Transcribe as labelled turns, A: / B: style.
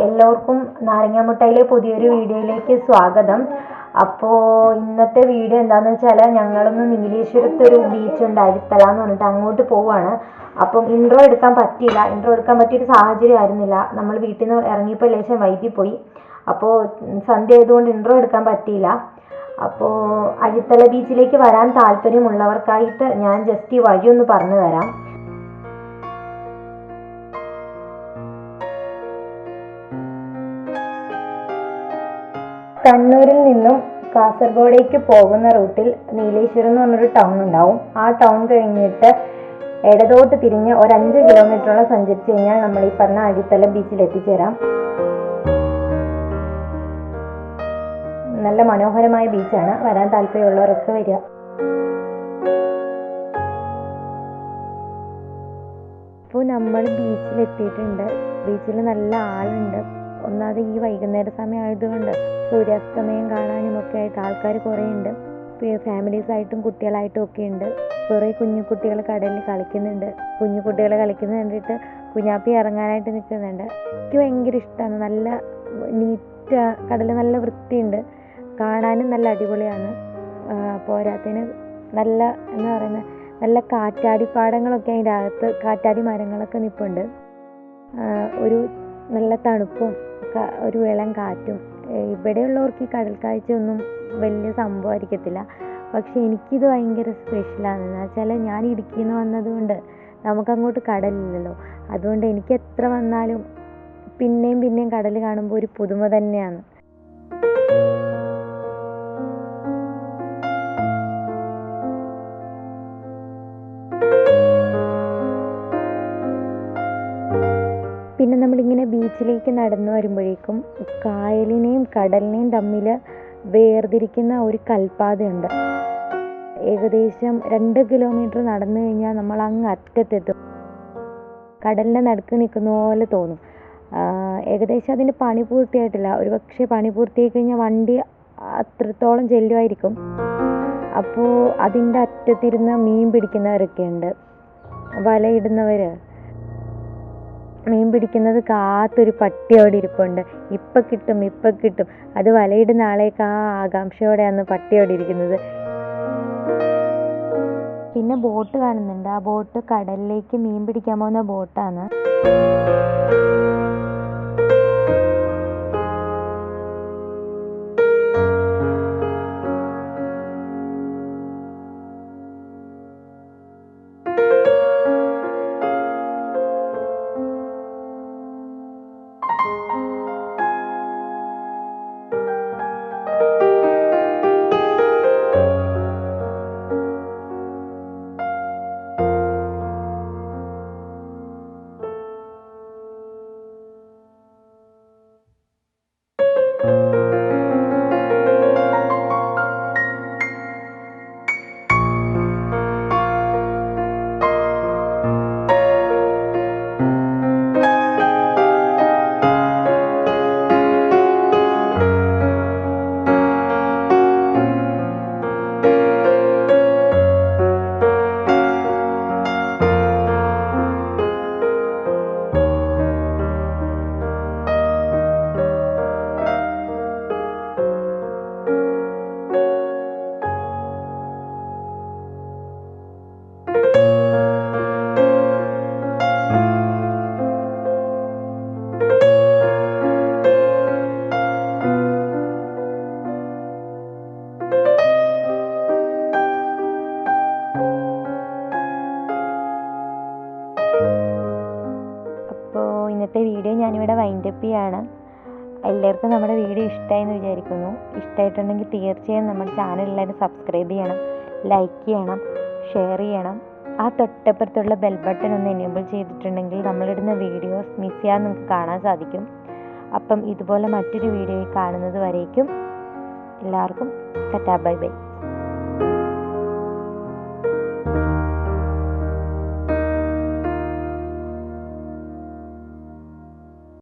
A: എല്ലാവർക്കും നാരങ്ങാമുട്ടയിലെ പുതിയൊരു വീഡിയോയിലേക്ക് സ്വാഗതം. അപ്പോൾ ഇന്നത്തെ വീഡിയോ എന്താണെന്ന് വെച്ചാൽ ഞങ്ങളൊന്ന് നീലേശ്വരത്ത് ഒരു ബീച്ചുണ്ട് അരിത്തല എന്ന് പറഞ്ഞിട്ട് അങ്ങോട്ട് പോവുകയാണ്. അപ്പം ഇൻട്രോ എടുക്കാൻ പറ്റിയൊരു സാഹചര്യം ആയിരുന്നില്ല. നമ്മൾ വീട്ടിൽ നിന്ന് ഇറങ്ങിയപ്പോൾ ലേശം വൈകിപ്പോയി. അപ്പോൾ സന്ധ്യ ആയതുകൊണ്ട് ഇൻട്രോ എടുക്കാൻ പറ്റിയില്ല. അപ്പോൾ അരിത്തല ബീച്ചിലേക്ക് വരാൻ താല്പര്യമുള്ളവർക്കായിട്ട് ഞാൻ ജസ്റ്റ് ഈ വഴിയൊന്ന് പറഞ്ഞു തരാം. കണ്ണൂരിൽ നിന്നും കാസർഗോഡേക്ക് പോകുന്ന റൂട്ടിൽ നീലേശ്വരം എന്ന് പറഞ്ഞൊരു ടൗൺ ഉണ്ടാവും. ആ ടൗൺ കഴിഞ്ഞിട്ട് ഇടതോട്ട് തിരിഞ്ഞ് ഒരു 5 കിലോമീറ്ററോളം സഞ്ചരിച്ച് കഴിഞ്ഞാൽ നമ്മൾ ഈ പറഞ്ഞ അരിത്തല ബീച്ചിൽ എത്തിച്ചേരാം. നല്ല മനോഹരമായ ബീച്ചാണ്. വരാൻ താല്പര്യമുള്ളവരൊക്കെ വരിക. ഇപ്പോൾ നമ്മൾ ബീച്ചിലെത്തിയിട്ടുണ്ട്. ബീച്ചിൽ നല്ല ആളുണ്ട്. ഒന്നാമത് ഈ വൈകുന്നേര സമയം ആയതുകൊണ്ട് സൂര്യാസ്തമയം കാണാനും ഒക്കെ ആയിട്ട് ആൾക്കാർ കുറേ ഉണ്ട്. ഫാമിലീസായിട്ടും കുട്ടികളായിട്ടും ഒക്കെ ഉണ്ട്. കുറേ കുഞ്ഞു കുട്ടികൾ കടലിൽ കളിക്കുന്നുണ്ട്. കുഞ്ഞു കുട്ടികൾ കളിക്കുന്നത് കണ്ടിട്ട് കുഞ്ഞാപ്പി ഇറങ്ങാനായിട്ട് നിൽക്കുന്നുണ്ട്. എനിക്ക് ഭയങ്കര ഇഷ്ടമാണ്. നല്ല നീറ്റ് കടൽ, നല്ല വൃത്തിയുണ്ട്. കാണാനും നല്ല അടിപൊളിയാണ്. പോരാത്തതിന് നല്ല എന്താ പറയുന്നത്, നല്ല കാറ്റാടിപ്പാടങ്ങളൊക്കെ അതിൻ്റെ അകത്ത്, കാറ്റാടി മരങ്ങളൊക്കെ നിൽപ്പുണ്ട്. ഒരു നല്ല തണുപ്പും ഒരു ഇളം കാറ്റും. ഇവിടെയുള്ളവർക്ക് ഈ കടൽ കാഴ്ചയൊന്നും വലിയ സംഭവമായിരിക്കത്തില്ല. പക്ഷെ എനിക്കിത് ഭയങ്കര സ്പെഷ്യലാണ്. എന്ന് വെച്ചാൽ ഞാൻ ഇടുക്കിയിൽ നിന്ന് വന്നതുകൊണ്ട് നമുക്കങ്ങോട്ട് കടലില്ലല്ലോ. അതുകൊണ്ട് എനിക്ക് എത്ര വന്നാലും പിന്നെയും കടൽ കാണുമ്പോൾ ഒരു പുതുമ തന്നെയാണ്. പിന്നെ നമ്മളിങ്ങനെ ബീച്ചിലേക്ക് നടന്നു വരുമ്പോഴേക്കും കായലിനെയും കടലിനെയും തമ്മിൽ വേർതിരിക്കുന്ന ഒരു കൽപ്പാതയുണ്ട്. ഏകദേശം 2 കിലോമീറ്റർ നടന്നു കഴിഞ്ഞാൽ നമ്മൾ അങ്ങ് അറ്റത്തെത്തും. കടലിൻ്റെ നടുക്ക് നിൽക്കുന്ന പോലെ തോന്നും. ഏകദേശം അതിൻ്റെ പണി പൂർത്തിയായിട്ടില്ല. ഒരു പക്ഷേ പണി പൂർത്തിയായി കഴിഞ്ഞാൽ വണ്ടി അത്രത്തോളം ചെല്ലുമായിരിക്കും. അപ്പോൾ അതിൻ്റെ അറ്റത്തിരുന്ന് മീൻ പിടിക്കുന്നവരൊക്കെ ഉണ്ട്. വലയിടുന്നവർ, മീൻ പിടിക്കുന്നത് കാത്തൊരു പട്ടി അവിടെ ഇരിപ്പുണ്ട്. ഇപ്പം കിട്ടും. അത് വലയിടുന്ന ആളേക്ക് ആ ആകാംക്ഷയോടെയാണ് പട്ടി അവിടെ ഇരിക്കുന്നത്. പിന്നെ ബോട്ട് കാണുന്നുണ്ട്. ആ ബോട്ട് കടലിലേക്ക് മീൻ പിടിക്കാൻ പോകുന്ന ബോട്ടാണ്. ഇന്നത്തെ വീഡിയോ ഞാനിവിടെ വൈൻഡപ്പ് ചെയ്യാണ്. എല്ലാവർക്കും നമ്മുടെ വീഡിയോ ഇഷ്ടമായെന്ന് വിചാരിക്കുന്നു. ഇഷ്ടമായിട്ടുണ്ടെങ്കിൽ തീർച്ചയായും നമ്മുടെ ചാനൽ എല്ലാവരും സബ്സ്ക്രൈബ് ചെയ്യണം, ലൈക്ക് ചെയ്യണം, ഷെയർ ചെയ്യണം. ആ തൊട്ടപ്പുറത്തുള്ള ബെൽ ബട്ടൺ ഒന്ന് എനേബിൾ ചെയ്തിട്ടുണ്ടെങ്കിൽ നമ്മളിടുന്ന വീഡിയോസ് മിസ് ചെയ്യാൻ നിങ്ങൾക്ക് കാണാൻ സാധിക്കും. അപ്പം ഇതുപോലെ മറ്റൊരു വീഡിയോയിൽ കാണുന്നത് വരേക്കും എല്ലാവർക്കും ടാറ്റാ ബൈ ബൈ.